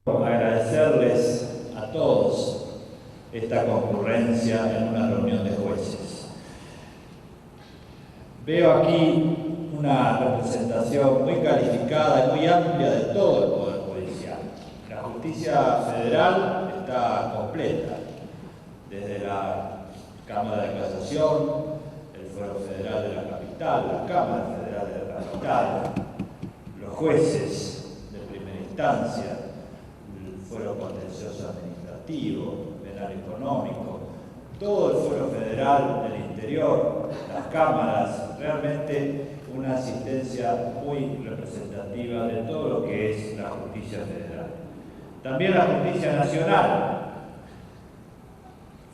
Agradecerles a todos esta concurrencia en una reunión de jueces. Veo aquí una representación muy calificada y muy amplia de todo el Poder Judicial. La justicia federal está completa, desde la Cámara de Casación, el Fuero Federal de la Capital, la Cámara Federal de la Capital, los jueces de primera instancia, el Fuero Contencioso Administrativo, Penal Económico, todo el Fuero Federal del Interior, las cámaras, realmente una asistencia muy representativa de todo lo que es la justicia federal. También la justicia nacional,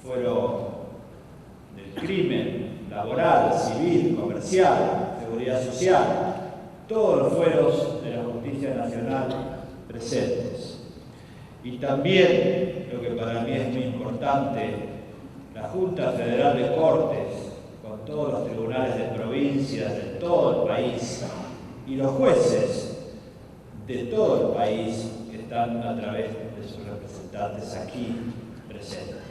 Fuero del crimen, laboral, civil, comercial, seguridad social, todos los fueros de la justicia nacional presentes. Y también, lo que para mí es muy importante, la Junta Federal de Cortes, con todos los tribunales de provincias de todo el país, y los jueces de todo el país que están a través de sus representantes aquí presentes.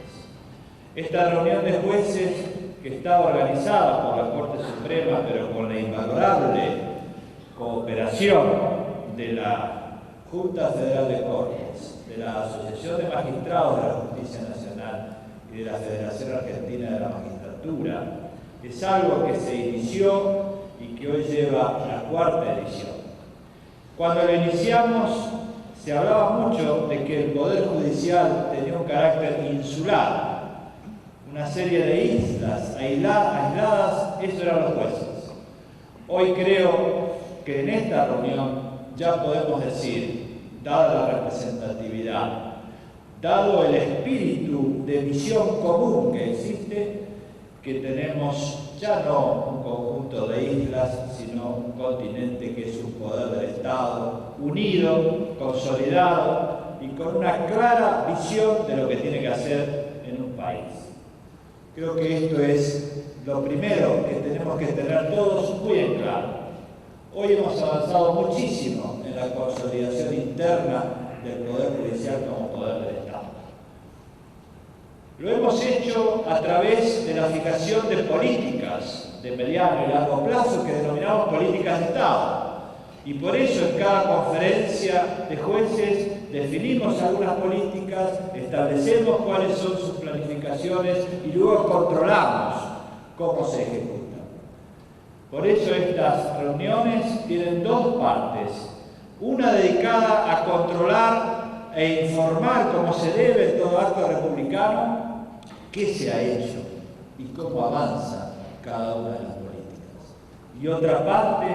Esta reunión de jueces, que está organizada por la Corte Suprema, pero con la invalorable cooperación de la Junta Federal de Cortes, de la Asociación de Magistrados de la Justicia Nacional y de la Federación Argentina de la Magistratura, es algo que se inició y que hoy lleva la cuarta edición. Cuando lo iniciamos, se hablaba mucho de que el Poder Judicial tenía un carácter insular, una serie de islas aisladas, eso eran los jueces. Hoy creo que en esta reunión ya podemos decir, dada la representatividad, dado el espíritu de visión común que existe, que tenemos ya no un conjunto de islas, sino un continente que es un poder del Estado, unido, consolidado y con una clara visión de lo que tiene que hacer en un país. Creo que esto es lo primero que tenemos que tener todos muy en claro. Hoy hemos avanzado muchísimo en la consolidación interna del Poder Judicial como poder del Estado. Lo hemos hecho a través de la fijación de políticas de mediano y largo plazo que denominamos políticas de Estado. Y por eso en cada conferencia de jueces definimos algunas políticas, establecemos cuáles son sus planificaciones y luego controlamos cómo se ejecutan. Por eso estas reuniones tienen dos partes. Una dedicada a controlar e informar cómo se debe en todo acto republicano, qué se ha hecho y cómo avanza cada una de las políticas. Y otra parte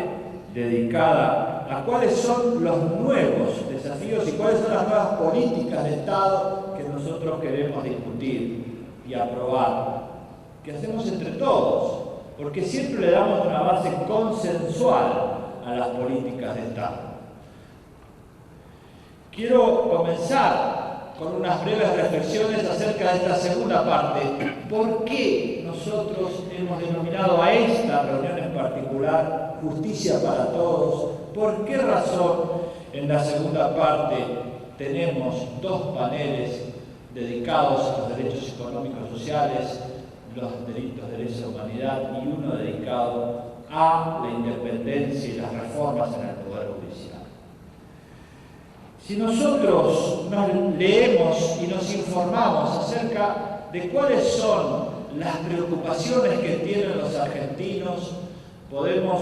dedicada a cuáles son los nuevos desafíos y cuáles son las nuevas políticas de Estado que nosotros queremos discutir y aprobar, que hacemos entre todos, porque siempre le damos una base consensual a las políticas de Estado. Quiero comenzar con unas breves reflexiones acerca de esta segunda parte. ¿Por qué nosotros hemos denominado a esta reunión en particular Justicia para Todos? ¿Por qué razón en la segunda parte tenemos dos paneles dedicados a los derechos económicos y sociales, los delitos de lesa humanidad, y uno dedicado a la independencia y las reformas en el Poder Judicial? Si nosotros nos leemos y nos informamos acerca de cuáles son las preocupaciones que tienen los argentinos, podemos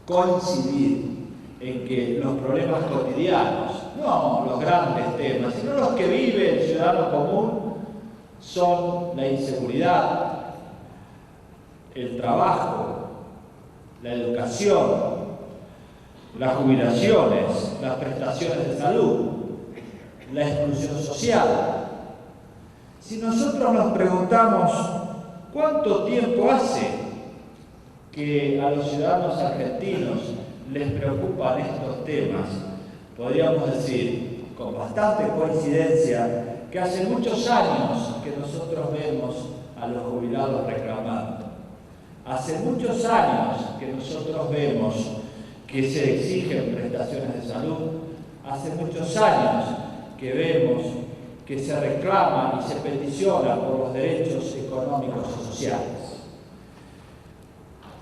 coincidir en que los problemas cotidianos, no los grandes temas, sino los que vive el ciudadano común, son la inseguridad, el trabajo, la educación, las jubilaciones, las prestaciones de salud, la exclusión social. Si nosotros nos preguntamos cuánto tiempo hace que a los ciudadanos argentinos les preocupan estos temas, podríamos decir con bastante coincidencia que hace muchos años que nosotros vemos a los jubilados reclamando. Hace muchos años que nosotros vemos que se exigen prestaciones de salud. Hace muchos años que vemos que se reclama y se peticiona por los derechos económicos y sociales.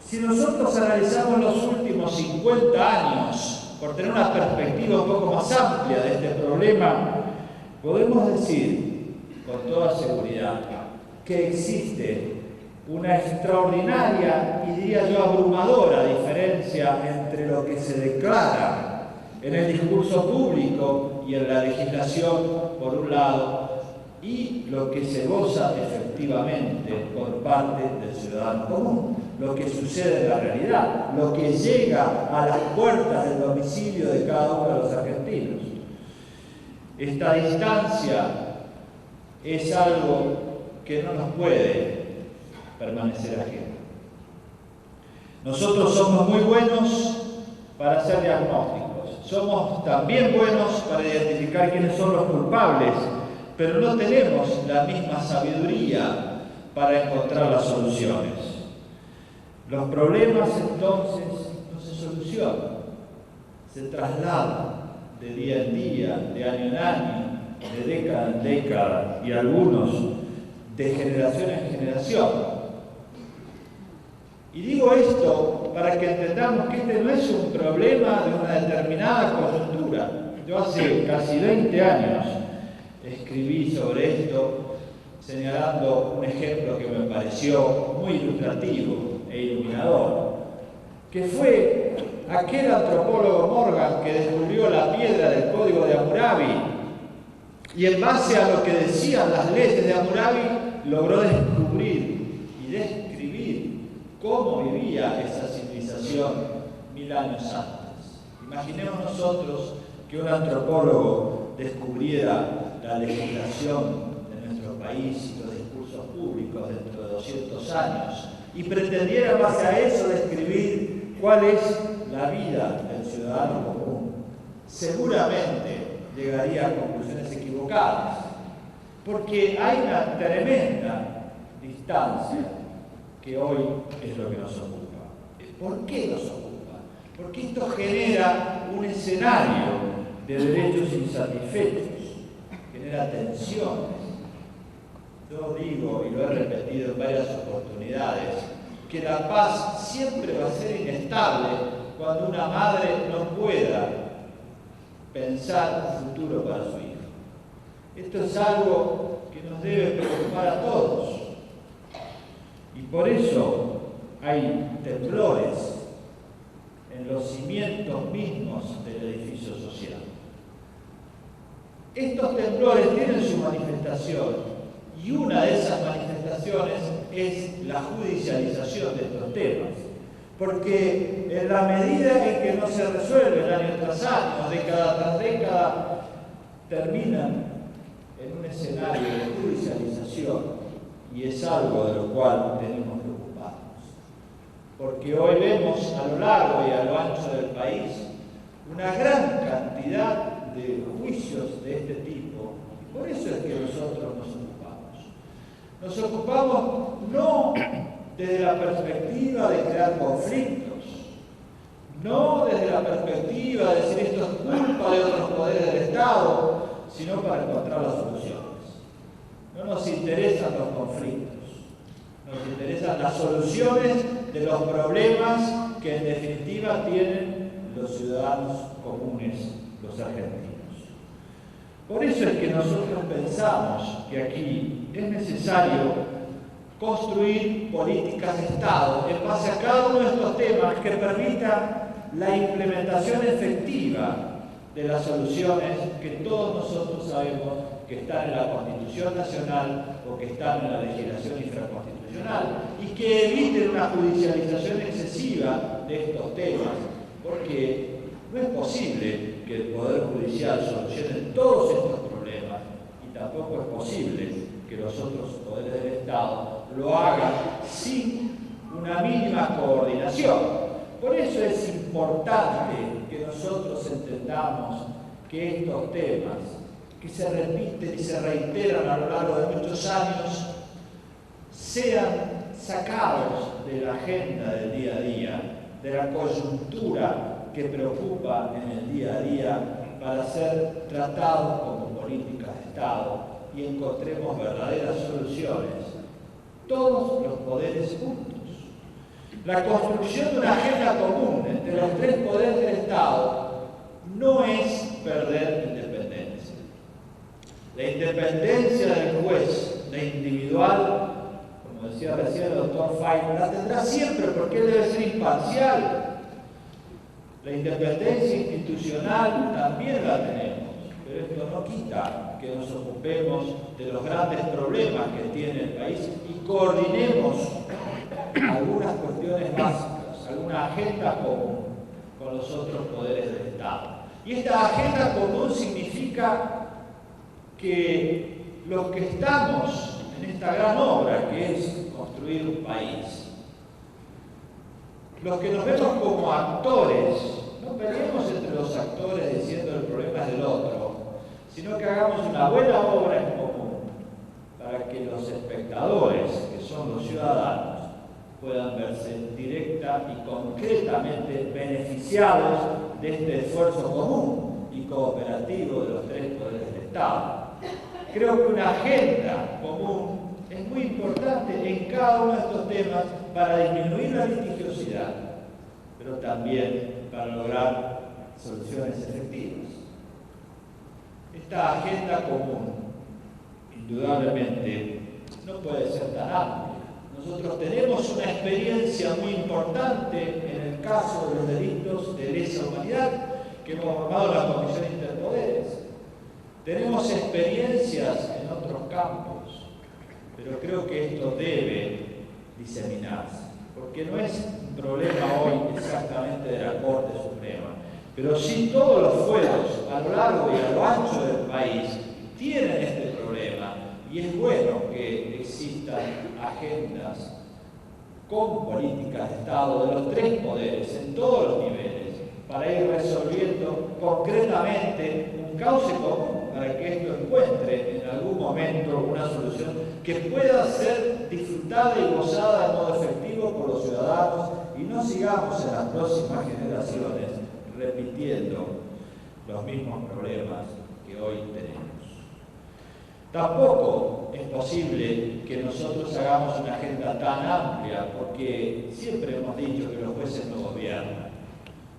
Si nosotros analizamos los últimos 50 años, por tener una perspectiva un poco más amplia de este problema, podemos decir con toda seguridad que existe una extraordinaria y diría yo abrumadora diferencia entre lo que se declara en el discurso público y en la legislación, por un lado, y lo que se goza efectivamente por parte del ciudadano común, lo que sucede en la realidad, lo que llega a las puertas del domicilio de cada uno de los argentinos. Esta distancia es algo que no nos puede permanecer ajeno. Nosotros somos muy buenos para hacer diagnósticos, somos también buenos para identificar quiénes son los culpables, pero no tenemos la misma sabiduría para encontrar las soluciones. Los problemas entonces no se solucionan, se trasladan de día en día, de año en año, de década en década y algunos de generación en generación. Y digo esto para que entendamos que este no es un problema de una determinada coyuntura. Yo hace casi 20 años escribí sobre esto, señalando un ejemplo que me pareció muy ilustrativo e iluminador, que fue aquel antropólogo Morgan que descubrió la piedra del Código de Hammurabi y en base a lo que decían las leyes de Hammurabi logró descubrir y describir cómo vivía esa civilización 1000 años antes. Imaginemos nosotros que un antropólogo descubriera la legislación de nuestro país y los discursos públicos dentro de 200 años y pretendiera en base a eso describir cuál es la vida del ciudadano común. Seguramente llegaría a conclusiones equivocadas, porque hay una tremenda distancia que hoy es lo que nos ocupa. ¿Por qué nos ocupa? Porque esto genera un escenario de derechos insatisfechos, genera tensiones. Yo digo, y lo he repetido en varias oportunidades, que la paz siempre va a ser inestable cuando una madre no pueda pensar un futuro para su hijo. Esto es algo que nos debe preocupar a todos. Y por eso hay temblores en los cimientos mismos del edificio social. Estos temblores tienen su manifestación y una de esas manifestaciones es la judicialización de estos temas. Porque en la medida en que no se resuelven año tras año, década tras década, terminan en un escenario de judicialización y es algo de lo cual tenemos que ocuparnos. Porque hoy vemos a lo largo y a lo ancho del país una gran cantidad de juicios de este tipo y por eso es que nosotros nos ocupamos. Nos ocupamos no desde la perspectiva de crear conflictos, no desde la perspectiva de decir esto es culpa de otros poderes del Estado, sino para encontrar las soluciones. No nos interesan los conflictos, nos interesan las soluciones de los problemas que en definitiva tienen los ciudadanos comunes, los argentinos. Por eso es que nosotros pensamos que aquí es necesario construir políticas de Estado en base a cada uno de estos temas que permitan la implementación efectiva de las soluciones que todos nosotros sabemos que están en la Constitución Nacional o que están en la legislación infraconstitucional y que eviten una judicialización excesiva de estos temas, porque no es posible que el Poder Judicial solucione todos estos problemas y tampoco es posible que los otros poderes del Estado lo hagan sin una mínima coordinación. Por eso es importante que nosotros entendamos que estos temas, que se repiten y se reiteran a lo largo de muchos años, sean sacados de la agenda del día a día, de la coyuntura que preocupa en el día a día para ser tratados como políticas de Estado y encontremos verdaderas soluciones, todos los poderes juntos. La construcción de una agenda común entre los tres poderes del Estado no es perder independencia. La independencia del juez, la individual, como decía recién el doctor Feynman, la tendrá siempre porque él debe ser imparcial. La independencia institucional también la tenemos, pero esto no quita que nos ocupemos de los grandes problemas que tiene el país y coordinemos algunas cuestiones básicas, alguna agenda común con los otros poderes del Estado. Y esta agenda común significa que los que estamos en esta gran obra que es construir un país, los que nos vemos como actores, no peleemos entre los actores diciendo el problema es del otro, sino que hagamos una buena obra en común para que los espectadores, que son los ciudadanos, puedan verse directa y concretamente beneficiados de este esfuerzo común y cooperativo de los tres poderes del Estado. Creo que una agenda común es muy importante en cada uno de estos temas para disminuir la litigiosidad, pero también para lograr soluciones efectivas. Esta agenda común, indudablemente, no puede ser tan amplia. Nosotros tenemos una experiencia muy importante en el caso de los delitos de lesa humanidad que hemos formado la Comisión Interpoderes. Tenemos experiencias en otros campos, pero creo que esto debe diseminarse, porque no es un problema hoy exactamente de la Corte Suprema, pero sí todos los fueros a lo largo y a lo ancho del país tienen este problema y es bueno que existan agendas con políticas de Estado de los tres poderes en todos los niveles para ir resolviendo concretamente un cauce común para que esto encuentre en algún momento una solución que pueda ser disfrutada y gozada de modo efectivo por los ciudadanos y no sigamos en las próximas generaciones repitiendo los mismos problemas que hoy tenemos. Tampoco es posible que nosotros hagamos una agenda tan amplia porque siempre hemos dicho que los jueces no gobiernan.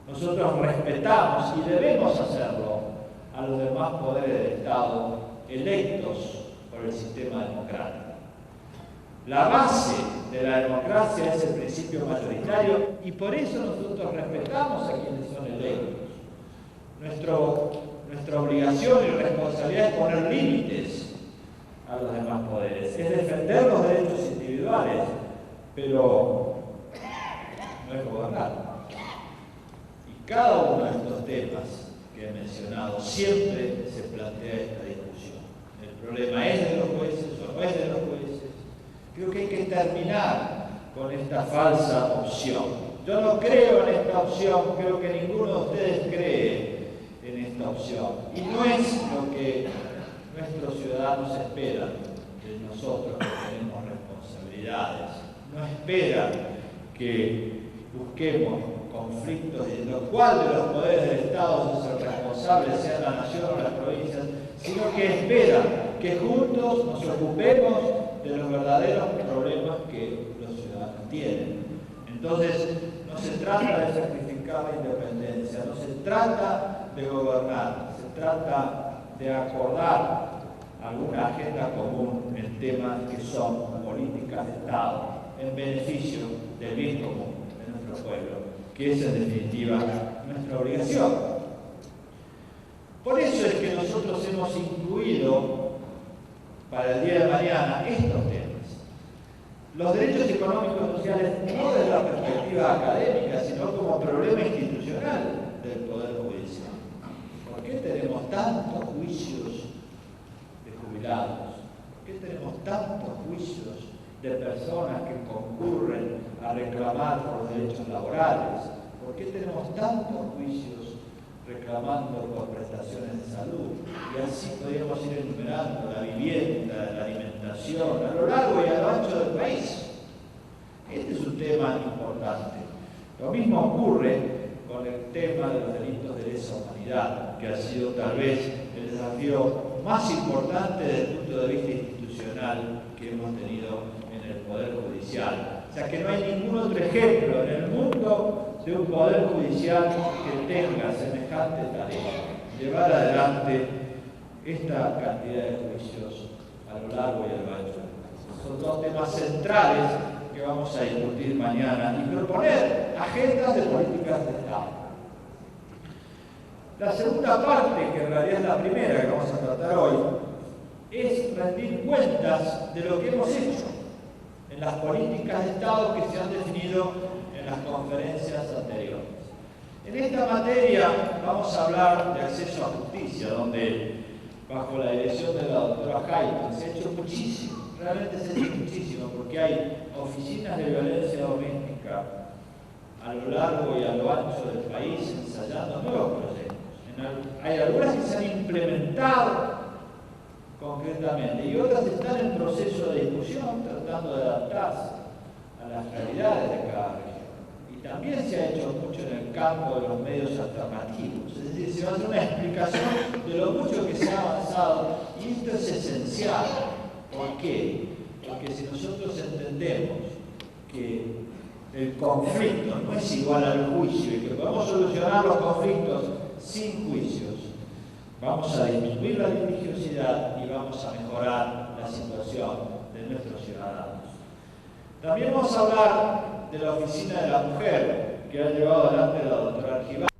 Nosotros respetamos y debemos hacerlo a los demás poderes del Estado electos por el sistema democrático. La base de la democracia es el principio mayoritario y por eso nosotros respetamos a quienes son electos. Nuestra obligación y responsabilidad es poner límites a los demás poderes, es defender los derechos individuales, pero no es gobernar. Y cada uno de estos temas que he mencionado siempre se plantea esta discusión. El problema es de los jueces o no es de los jueces. Creo que hay que terminar con esta falsa opción. Yo no creo en esta opción, creo que ninguno de ustedes cree en esta opción. Y no es lo que nuestros ciudadanos esperan de nosotros que tenemos responsabilidades. No esperan que busquemos conflictos en los cuales los poderes del Estado son responsables, sea la nación o las provincias, sino que esperan que juntos nos ocupemos de los verdaderos problemas que los ciudadanos tienen. Entonces, no se trata de sacrificar la independencia, no se trata de gobernar, se trata de acordar alguna agenda común en temas que son políticas de Estado, en beneficio del bien común de nuestro pueblo, que es en definitiva nuestra obligación. Por eso es que nosotros hemos incluido para el día de mañana estos temas. Los derechos económicos y sociales no desde la perspectiva académica, sino como problema institucional del Poder Judicial. ¿Por qué tenemos tantos juicios de jubilados? ¿Por qué tenemos tantos juicios de personas que concurren a reclamar por los derechos laborales? ¿Por qué tenemos tantos juicios reclamando por prestaciones de salud? Y así podríamos ir enumerando la vivienda, la alimentación, a lo largo y a lo ancho del país. Este es un tema importante. Lo mismo ocurre con el tema de los delitos de lesa humanidad. impunidad, que ha sido tal vez el desafío más importante desde el punto de vista institucional que hemos tenido en el Poder Judicial. O sea que no hay ningún otro ejemplo en el mundo de un Poder Judicial que tenga semejante tarea, llevar adelante esta cantidad de juicios a lo largo y a lo ancho. Son dos temas centrales que vamos a discutir mañana y proponer agendas de políticas de Estado. La segunda parte, que en realidad es la primera que vamos a tratar hoy, es rendir cuentas de lo que hemos hecho en las políticas de Estado que se han definido en las conferencias anteriores. En esta materia vamos a hablar de acceso a justicia, donde bajo la dirección de la doctora Jaime se ha hecho muchísimo, realmente se ha hecho muchísimo, porque hay oficinas de violencia doméstica a lo largo y a lo ancho del país ensayando nuevos proyectos. Hay algunas que se han implementado concretamente y otras están en proceso de discusión tratando de adaptarse a las realidades de cada región. Y también se ha hecho mucho en el campo de los medios alternativos, es decir, se va a hacer una explicación de lo mucho que se ha avanzado y esto es esencial. ¿Por qué? Porque si nosotros entendemos que el conflicto no es igual al juicio y que podemos solucionar los conflictos sin juicios, vamos a disminuir la litigiosidad y vamos a mejorar la situación de nuestros ciudadanos. También vamos a hablar de la Oficina de la Mujer que ha llevado adelante la doctora Argibay.